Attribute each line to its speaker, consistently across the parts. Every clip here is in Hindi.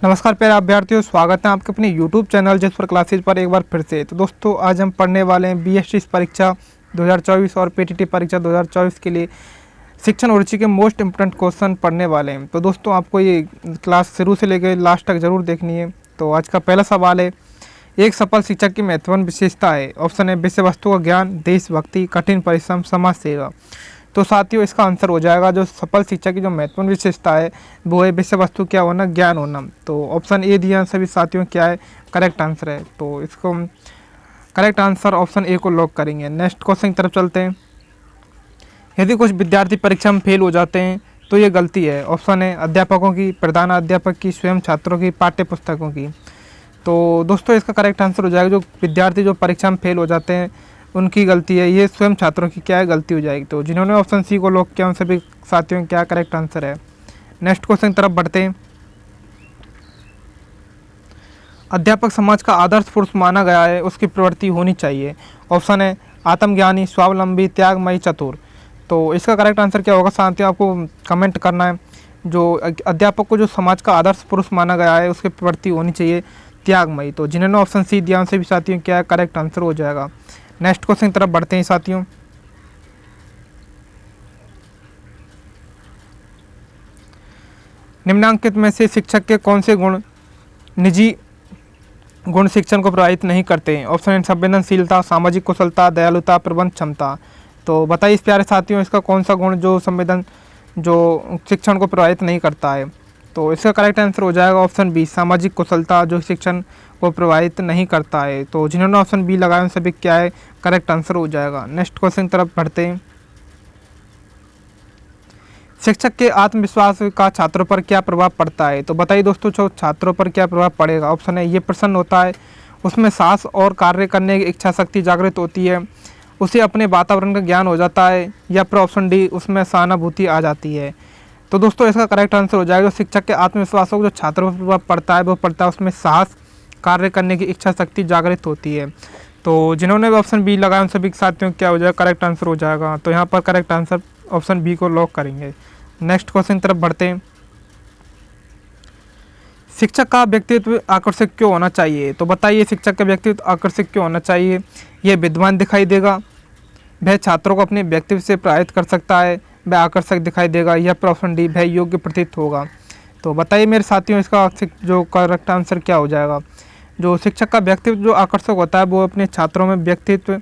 Speaker 1: नमस्कार प्यारे अभ्यर्थियों, स्वागत है आपके अपने YouTube चैनल जिस पर क्लासेज पर एक बार फिर से। तो दोस्तों आज हम पढ़ने वाले हैं BSc परीक्षा 2024 और PTT परीक्षा 2024 के लिए शिक्षण और रुचि के मोस्ट इम्पोर्टेंट क्वेश्चन पढ़ने वाले हैं। तो दोस्तों आपको ये क्लास शुरू से लेकर लास्ट तक जरूर देखनी है। तो आज का पहला सवाल है, एक सफल शिक्षक की महत्वपूर्ण विशेषता है। ऑप्शन है विषय वस्तु का ज्ञान, देशभक्ति, कठिन परिश्रम, समाज सेवा। तो साथियों इसका आंसर हो जाएगा जो सफल शिक्षा की जो महत्वपूर्ण विशेषता है वो है विषय वस्तु क्या होना, ज्ञान होना। तो ऑप्शन ए दिया सभी साथियों क्या है, करेक्ट आंसर है। तो इसको करेक्ट आंसर ऑप्शन ए को लॉक करेंगे। नेक्स्ट क्वेश्चन की तरफ चलते हैं। यदि कुछ विद्यार्थी परीक्षा में फेल हो जाते हैं तो ये गलती है। ऑप्शन है अध्यापकों की, प्रधान अध्यापक की, स्वयं छात्रों की, पाठ्य पुस्तकों की। तो दोस्तों इसका करेक्ट आंसर हो जाएगा जो विद्यार्थी जो परीक्षा में फेल हो जाते हैं उनकी गलती है, ये स्वयं छात्रों की क्या है, गलती हो जाएगी। तो जिन्होंने ऑप्शन सी को लॉक किया उन सभी साथियों क्या करेक्ट आंसर है। नेक्स्ट क्वेश्चन की तरफ बढ़ते हैं। अध्यापक समाज का आदर्श पुरुष माना गया है, उसकी प्रवृत्ति होनी चाहिए। ऑप्शन है आत्मज्ञानी, स्वावलंबी, त्यागमयी, चतुर। तो इसका करेक्ट आंसर क्या होगा साथियों, आपको कमेंट करना है। जो अध्यापक को जो समाज का आदर्श पुरुष माना गया है उसकी प्रवृत्ति होनी चाहिए त्यागमयी। तो जिन्होंने ऑप्शन सी दिया उनसे भी साथियों क्या करेक्ट आंसर हो जाएगा। नेक्स्ट क्वेश्चन की तरफ बढ़ते हैं साथियों। निम्नांकित में से शिक्षक के कौन से गुण निजी गुण शिक्षण को प्रभावित नहीं करते हैं। ऑप्शन है संवेदनशीलता, सामाजिक कुशलता, दयालुता, प्रबंध क्षमता। तो बताइए इस प्यारे साथियों इसका कौन सा गुण जो शिक्षण को प्रभावित नहीं करता है। तो इसका करेक्ट आंसर हो जाएगा ऑप्शन बी, सामाजिक कुशलता, जो शिक्षण को प्रभावित नहीं करता है। तो जिन्होंने ऑप्शन बी लगाया उन सभी क्या है करेक्ट आंसर हो जाएगा। नेक्स्ट क्वेश्चन की तरफ बढ़ते हैं। शिक्षक के आत्मविश्वास का छात्रों पर क्या प्रभाव पड़ता है। तो बताइए दोस्तों जो छात्रों पर क्या प्रभाव पड़ेगा। ऑप्शन है ये प्रसन्न होता है, उसमें साहस और कार्य करने की इच्छा शक्ति जागृत होती है, उसे अपने वातावरण का ज्ञान हो जाता है, या फिर ऑप्शन डी उसमें सहानुभूति आ जाती है। तो दोस्तों इसका करेक्ट आंसर हो जाएगा जो शिक्षक के आत्मविश्वास को जो छात्रों पर प्रभाव पड़ता है वो पड़ता है उसमें साहस, कार्य करने की इच्छा शक्ति जागृत होती है। तो जिन्होंने भी ऑप्शन बी लगाया उन सभी साथियों क्या हो जाएगा करेक्ट आंसर हो जाएगा। तो यहाँ पर करेक्ट आंसर ऑप्शन बी को लॉक करेंगे। नेक्स्ट क्वेश्चन की तरफ बढ़ते हैं। शिक्षक का व्यक्तित्व आकर्षक क्यों होना चाहिए। तो बताइए शिक्षक का व्यक्तित्व आकर्षक क्यों होना चाहिए। यह विद्वान दिखाई देगा, वह छात्रों को अपने व्यक्तित्व से प्रभावित कर सकता है, वह आकर्षक दिखाई देगा, या फिर ऑप्शन डी वह योग्य प्रतीत होगा। तो बताइए मेरे साथियों इसका जो करेक्ट आंसर क्या हो जाएगा। जो शिक्षक का व्यक्तित्व जो आकर्षक होता है वो अपने छात्रों में व्यक्तित्व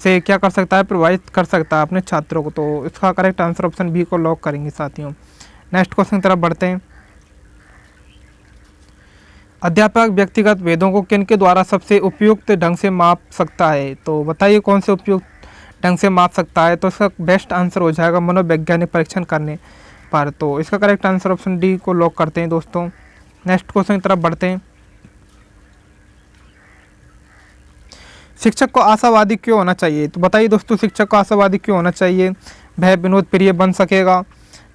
Speaker 1: से क्या कर सकता है, प्रभावित कर सकता है अपने छात्रों को। तो इसका करेक्ट आंसर ऑप्शन बी को लॉक करेंगे साथियों। नेक्स्ट क्वेश्चन की तरफ बढ़ते हैं। अध्यापक व्यक्तिगत भेदों को किन के द्वारा सबसे उपयुक्त ढंग से माप सकता है। तो बताइए कौन से उपयुक्त ढंग से माप सकता है। तो इसका बेस्ट आंसर हो जाएगा मनोवैज्ञानिक परीक्षण करने पर। तो इसका करेक्ट आंसर ऑप्शन डी को लॉक करते हैं दोस्तों। नेक्स्ट क्वेश्चन की तरफ बढ़ते हैं। शिक्षक को आशावादी क्यों होना चाहिए। तो बताइए दोस्तों शिक्षक को आशावादी क्यों होना चाहिए। वह विनोद प्रिय बन सकेगा,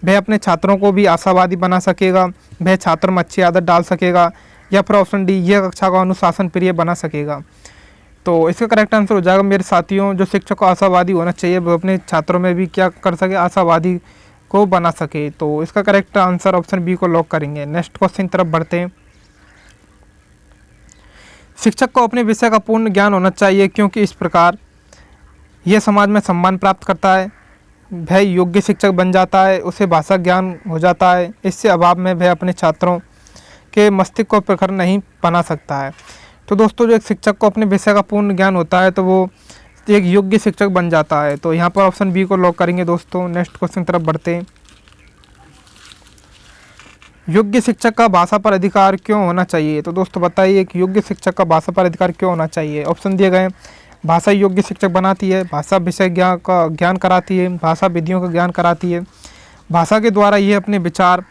Speaker 1: वह अपने छात्रों को भी आशावादी बना सकेगा, वह छात्र में अच्छी आदत डाल सकेगा, या फिर ऑप्शन डी यह कक्षा को अनुशासन प्रिय बना सकेगा। तो इसका करेक्ट आंसर हो जाएगा मेरे साथियों जो शिक्षक को आशावादी होना चाहिए वो अपने छात्रों में भी क्या कर सके, आशावादी को बना सके। तो इसका करेक्ट आंसर ऑप्शन बी को लॉक करेंगे। नेक्स्ट क्वेश्चन की तरफ बढ़ते हैं। शिक्षक को अपने विषय का पूर्ण ज्ञान होना चाहिए क्योंकि इस प्रकार यह समाज में सम्मान प्राप्त करता है, वह योग्य शिक्षक बन जाता है, उसे भाषा ज्ञान हो जाता है, इससे अभाव में वह अपने छात्रों के मस्तिष्क को प्रखर नहीं बना सकता है। तो दोस्तों जो एक शिक्षक को अपने विषय का पूर्ण ज्ञान होता है तो वो एक योग्य शिक्षक बन जाता है। तो यहाँ पर ऑप्शन बी को लॉक करेंगे दोस्तों। नेक्स्ट क्वेश्चन की तरफ बढ़ते हैं। योग्य शिक्षक का भाषा पर अधिकार क्यों होना चाहिए। तो दोस्तों बताइए एक योग्य शिक्षक का भाषा पर अधिकार क्यों होना चाहिए। ऑप्शन दिए गए भाषा योग्य शिक्षक बनाती है, भाषा विषय ज्ञान का ज्ञान कराती है, भाषा विधियों का ज्ञान कराती है, भाषा के द्वारा ये अपने विचार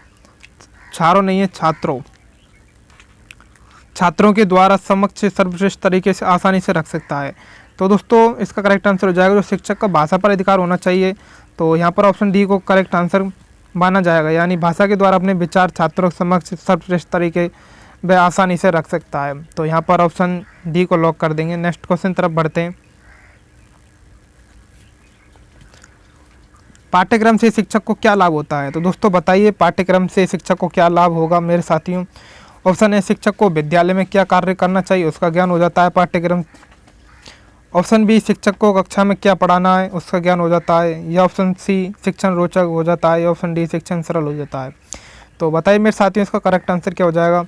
Speaker 1: छात्रों के द्वारा समक्ष सर्वश्रेष्ठ तरीके से आसानी से रख सकता है। तो दोस्तों इसका करेक्ट आंसर हो जाएगा जो शिक्षक का भाषा पर अधिकार होना चाहिए। तो यहाँ पर ऑप्शन डी को करेक्ट आंसर माना जाएगा, यानी भाषा के द्वारा अपने विचार छात्रों के समक्ष सर्वश्रेष्ठ तरीके वह आसानी से रख सकता है। तो यहाँ पर ऑप्शन डी को लॉक कर देंगे। नेक्स्ट क्वेश्चन तरफ बढ़ते हैं। पाठ्यक्रम से शिक्षक को क्या लाभ होता है। तो दोस्तों बताइए पाठ्यक्रम से शिक्षक को क्या लाभ होगा मेरे साथियों। ऑप्शन ए शिक्षक को विद्यालय में क्या कार्य करना चाहिए उसका ज्ञान हो जाता है पाठ्यक्रम। ऑप्शन बी शिक्षक को कक्षा में क्या पढ़ाना है उसका ज्ञान हो जाता है। या ऑप्शन सी शिक्षण रोचक हो जाता है। या ऑप्शन डी शिक्षण सरल हो जाता है। तो बताइए मेरे साथियों इसका करेक्ट आंसर क्या हो जाएगा।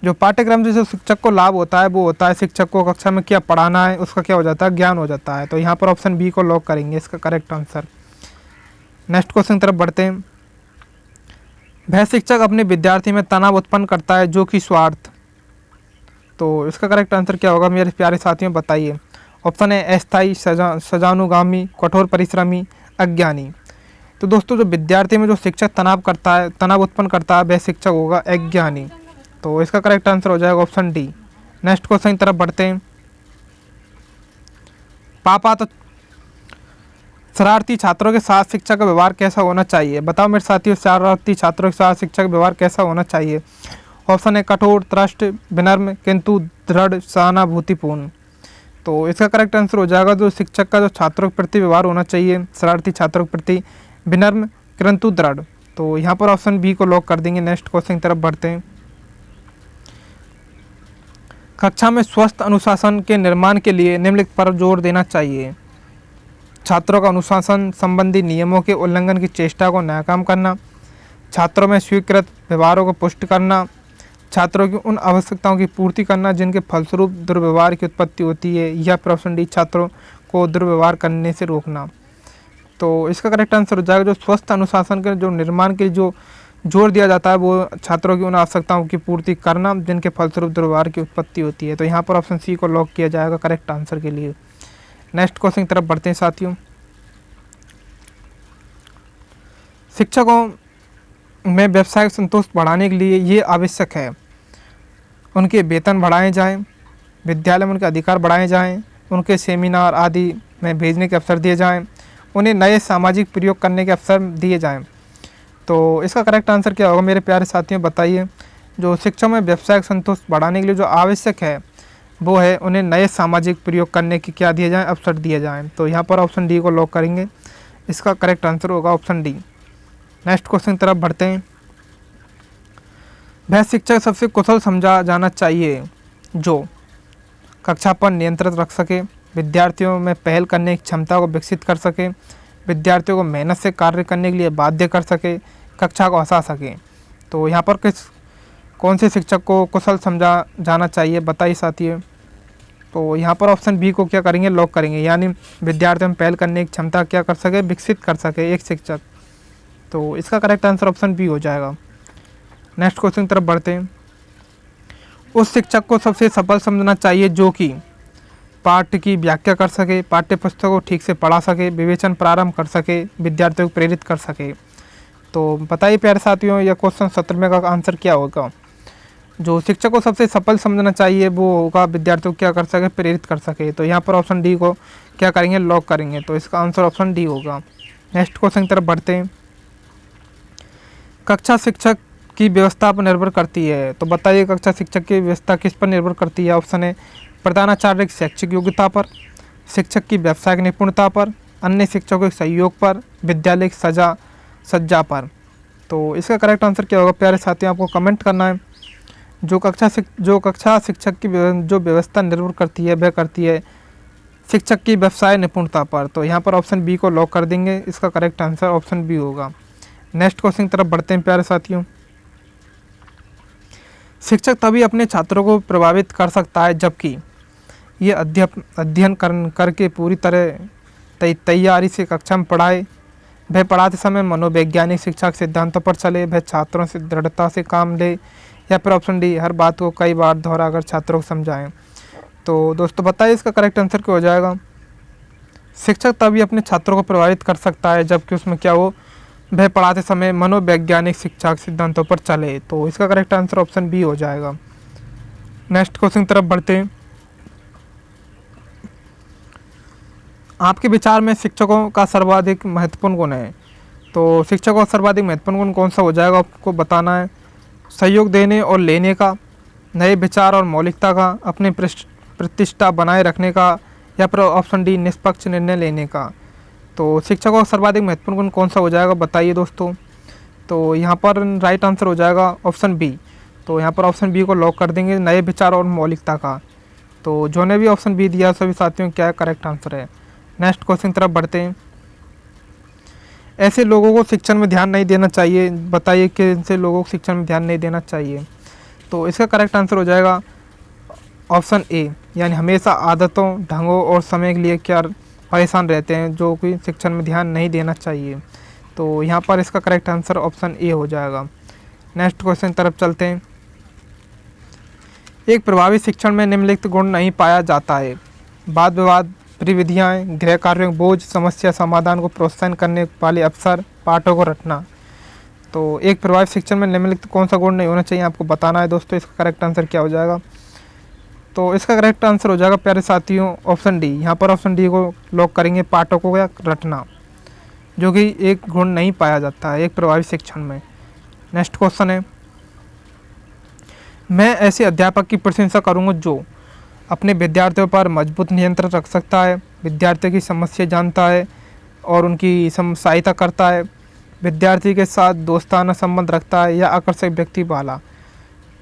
Speaker 1: जो पाठ्यक्रम से जो शिक्षक को लाभ होता है वो होता है शिक्षक को कक्षा में क्या पढ़ाना है उसका क्या हो जाता है ज्ञान हो जाता है। तो यहाँ पर ऑप्शन बी को लॉक करेंगे इसका करेक्ट आंसर। नेक्स्ट क्वेश्चन तरफ बढ़ते हैं। वह शिक्षक अपने विद्यार्थी में तनाव उत्पन्न करता है जो कि स्वार्थ। तो इसका करेक्ट आंसर क्या होगा मेरे प्यारे साथियों बताइए। ऑप्शन है अस्थायी, सजानुगामी, कठोर परिश्रमी, अज्ञानी। तो दोस्तों जो विद्यार्थी में जो शिक्षक तनाव उत्पन्न करता है वह शिक्षक होगा अज्ञानी। तो इसका करेक्ट आंसर हो जाएगा ऑप्शन डी। नेक्स्ट क्वेश्चन की तरफ बढ़ते हैं। पापा तो शरारती छात्रों के साथ शिक्षक का व्यवहार कैसा होना चाहिए। बताओ मेरे साथियों शरारती छात्रों के साथ शिक्षक का व्यवहार कैसा होना चाहिए। ऑप्शन है कठोर, त्रस्त, विनम्र किंतु दृढ़, सहानुभूतिपूर्ण। तो इसका करेक्ट आंसर हो जाएगा जो शिक्षक का जो छात्रों के प्रति व्यवहार होना चाहिए शरारती छात्रों के प्रति विनम्र किंतु दृढ़। तो यहाँ पर ऑप्शन बी को लॉक कर देंगे। नेक्स्ट क्वेश्चन की तरफ बढ़ते हैं। कक्षा में स्वस्थ अनुशासन के निर्माण के लिए निम्नलिखित पर जोर देना चाहिए। छात्रों का अनुशासन संबंधी नियमों के उल्लंघन की चेष्टा को नाकाम करना, छात्रों में स्वीकृत व्यवहारों को पुष्ट करना, छात्रों की उन आवश्यकताओं की पूर्ति करना जिनके फलस्वरूप दुर्व्यवहार की उत्पत्ति होती है। या ऑप्शन डी छात्रों को दुर्व्यवहार करने से रोकना। तो इसका करेक्ट आंसर हो जाएगा जो स्वस्थ अनुशासन के जो निर्माण के जो जोर दिया जाता है वो छात्रों की उन आवश्यकताओं की पूर्ति करना जिनके फलस्वरूप दुर्व्यवहार की उत्पत्ति होती है। तो यहाँ पर ऑप्शन सी को लॉक किया जाएगा करेक्ट आंसर के लिए। नेक्स्ट क्वेश्चन की तरफ बढ़ते हैं साथियों। शिक्षकों में व्यावसायिक संतोष बढ़ाने के लिए ये आवश्यक है उनके वेतन बढ़ाए जाएं, विद्यालय में उनके अधिकार बढ़ाए जाएं, उनके सेमिनार आदि में भेजने के अवसर दिए जाएं, उन्हें नए सामाजिक प्रयोग करने के अवसर दिए जाएं। तो इसका करेक्ट आंसर क्या होगा मेरे प्यारे साथियों बताइए। जो शिक्षा में व्यावसायिक संतोष बढ़ाने के लिए जो आवश्यक है वो है उन्हें नए सामाजिक प्रयोग करने की क्या दिए जाएं अवसर दिए जाएं। तो यहाँ पर ऑप्शन डी को लॉक करेंगे इसका करेक्ट आंसर होगा ऑप्शन डी। नेक्स्ट क्वेश्चन की तरफ बढ़ते हैं। वह शिक्षक सबसे कुशल समझा जाना चाहिए जो कक्षा पर नियंत्रित रख सके, विद्यार्थियों में पहल करने की क्षमता को विकसित कर सके, विद्यार्थियों को मेहनत से कार्य करने के लिए बाध्य कर सके, कक्षा को हंसा सके। तो यहाँ पर कौन से शिक्षक को कुशल समझा जाना चाहिए बताइए साथियों। तो यहाँ पर ऑप्शन बी को क्या करेंगे लॉक करेंगे यानी विद्यार्थियों में पहल करने की क्षमता क्या कर सके विकसित कर सके एक शिक्षक। तो इसका करेक्ट आंसर ऑप्शन बी हो जाएगा। नेक्स्ट क्वेश्चन की तरफ बढ़ते हैं। उस शिक्षक को सबसे सफल समझना चाहिए जो कि पाठ्य की व्याख्या कर सके, पाठ्य पुस्तक को ठीक से पढ़ा सके, विवेचन प्रारंभ कर सके, विद्यार्थियों को प्रेरित कर सके। तो बताइए प्यारे साथियों यह क्वेश्चन 17वें का आंसर क्या होगा। जो शिक्षक को सबसे सफल समझना चाहिए वो होगा विद्यार्थियों को क्या कर सके प्रेरित कर सके। तो यहाँ पर ऑप्शन डी को क्या करेंगे लॉक करेंगे। तो इसका आंसर ऑप्शन डी होगा। नेक्स्ट क्वेश्चन की तरफ बढ़ते हैं। कक्षा शिक्षक की व्यवस्था पर निर्भर करती है। तो बताइए कक्षा शिक्षक की व्यवस्था किस पर निर्भर करती है। ऑप्शन है प्रधानाचार्य की शैक्षिक योग्यता पर, शिक्षक की व्यावसायिक निपुणता पर, अन्य शिक्षकों के सहयोग पर, विद्यालय की सज्जा पर। तो इसका करेक्ट आंसर क्या होगा प्यारे साथियों आपको कमेंट करना है। जो कक्षा शिक्षक की जो व्यवस्था निर्भर करती है वह करती है शिक्षक की व्यवसाय निपुणता पर। तो यहाँ पर ऑप्शन बी को लॉक कर देंगे इसका करेक्ट आंसर ऑप्शन बी होगा। नेक्स्ट क्वेश्चन की तरफ बढ़ते हैं प्यारे साथियों। शिक्षक तभी अपने छात्रों को प्रभावित कर सकता है जबकि ये अध्ययन करके पूरी तरह तैयारी से कक्षा में पढ़ाए, वह पढ़ाते समय मनोवैज्ञानिक शिक्षा के सिद्धांतों पर चले, वह छात्रों से दृढ़ता से काम ले, या फिर ऑप्शन डी हर बात को कई बार दोहराकर छात्रों को समझाएं। तो दोस्तों बताइए इसका करेक्ट आंसर क्या हो जाएगा। शिक्षक तभी अपने छात्रों को प्रभावित कर सकता है जबकि उसमें क्या हो वह पढ़ाते समय मनोवैज्ञानिक शिक्षा के सिद्धांतों पर चले। तो इसका करेक्ट आंसर ऑप्शन बी हो जाएगा। नेक्स्ट क्वेश्चन की तरफ बढ़ते हैं। आपके विचार में शिक्षकों का सर्वाधिक महत्वपूर्ण गुण है। तो शिक्षकों का सर्वाधिक महत्वपूर्ण गुण कौन सा हो जाएगा आपको बताना है। सहयोग देने और लेने का, नए विचार और मौलिकता का, अपनी प्रतिष्ठा बनाए रखने का, या फिर ऑप्शन डी निष्पक्ष निर्णय लेने का। तो शिक्षकों का सर्वाधिक महत्वपूर्ण गुण कौन सा हो जाएगा बताइए दोस्तों। तो यहाँ पर राइट आंसर हो जाएगा ऑप्शन बी तो यहाँ पर ऑप्शन बी को लॉक कर देंगे, नए विचार और मौलिकता का। तो जो ने भी ऑप्शन बी दिया सभी साथियों क्या करेक्ट आंसर है। नेक्स्ट क्वेश्चन की तरफ बढ़ते हैं। ऐसे लोगों को शिक्षण में ध्यान नहीं देना चाहिए, बताइए कि ऐसे लोगों को शिक्षण में ध्यान नहीं देना चाहिए। तो इसका करेक्ट आंसर हो जाएगा ऑप्शन ए, यानी हमेशा आदतों, ढंगों और समय के लिए क्या परेशान रहते हैं, जो कि शिक्षण में ध्यान नहीं देना चाहिए। तो यहाँ पर इसका करेक्ट आंसर ऑप्शन ए हो जाएगा। नेक्स्ट क्वेश्चन की तरफ चलते हैं। एक प्रभावी शिक्षण में निम्नलिखित गुण नहीं पाया जाता है। वाद विवाद, गतिविधियाँ, गृह कार्यों का बोझ, समस्या समाधान को प्रोत्साहन करने वाले अवसर, पाठों को रटना। तो एक प्रभावी शिक्षण में निम्नलिखित कौन सा गुण नहीं होना चाहिए आपको बताना है दोस्तों। इसका करेक्ट आंसर क्या हो जाएगा। तो इसका करेक्ट आंसर हो जाएगा प्यारे साथियों ऑप्शन डी। यहाँ पर ऑप्शन डी को लॉक करेंगे, पाठों को या रटना, जो कि एक गुण नहीं पाया जाता है एक प्रभावी शिक्षण में। नेक्स्ट क्वेश्चन है, मैं ऐसे अध्यापक की प्रशंसा करूँगा जो अपने विद्यार्थियों पर मजबूत नियंत्रण रख सकता है, विद्यार्थियों की समस्या जानता है और उनकी सहायता करता है, विद्यार्थी के साथ दोस्ताना संबंध रखता है या आकर्षक व्यक्ति वाला।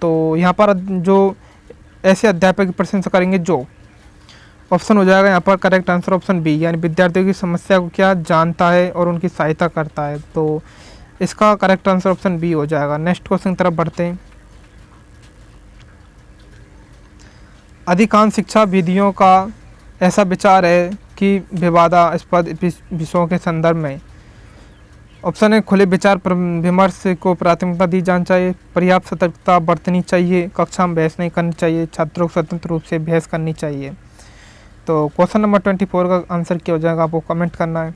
Speaker 1: तो यहाँ पर जो ऐसे अध्यापक की प्रशंसा करेंगे जो, ऑप्शन हो जाएगा यहाँ पर करेक्ट आंसर ऑप्शन बी, यानी विद्यार्थियों की समस्या को क्या जानता है और उनकी सहायता करता है। तो इसका करेक्ट आंसर ऑप्शन बी हो जाएगा। नेक्स्ट क्वेश्चन की तरफ बढ़ते हैं। अधिकांश शिक्षा विधियों का ऐसा विचार है कि विवादास्पद विषयों के संदर्भ में, ऑप्शन है खुले विचार विमर्श को प्राथमिकता दी जानी चाहिए, पर्याप्त सतर्कता बरतनी चाहिए, कक्षा में बहस नहीं करनी चाहिए, छात्रों को स्वतंत्र रूप से बहस करनी चाहिए। तो क्वेश्चन नंबर 24 का आंसर क्या हो जाएगा आपको कमेंट करना है।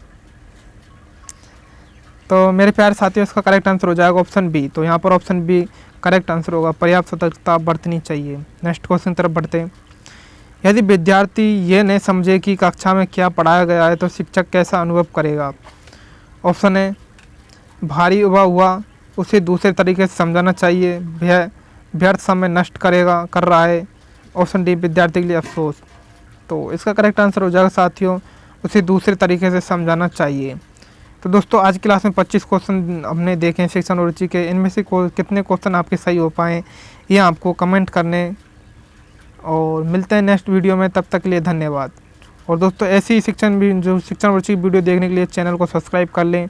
Speaker 1: तो मेरे प्यारे साथियों इसका करेक्ट आंसर हो जाएगा ऑप्शन बी। तो यहाँ पर ऑप्शन बी करेक्ट आंसर होगा, पर्याप्त सतर्कता बरतनी चाहिए। नेक्स्ट क्वेश्चन की तरफ बढ़ते हैं। यदि विद्यार्थी ये नहीं समझे कि कक्षा में क्या पढ़ाया गया है तो शिक्षक कैसा अनुभव करेगा। ऑप्शन है भारी हुआ, उसे दूसरे तरीके से समझाना चाहिए, व्यर्थ समय नष्ट कर रहा है। ऑप्शन डी विद्यार्थी के लिए अफसोस। तो इसका करेक्ट आंसर हो जाएगा साथियों, उसे दूसरे तरीके से समझाना चाहिए। तो दोस्तों आज की क्लास में 25 क्वेश्चन हमने देखे हैं शिक्षण और रुचि के। इनमें से कितने क्वेश्चन आपके सही हो पाए ये आपको कमेंट करने, और मिलते हैं नेक्स्ट वीडियो में। तब तक के लिए धन्यवाद। और दोस्तों ऐसी शिक्षण और रुचि वीडियो देखने के लिए चैनल को सब्सक्राइब कर लें।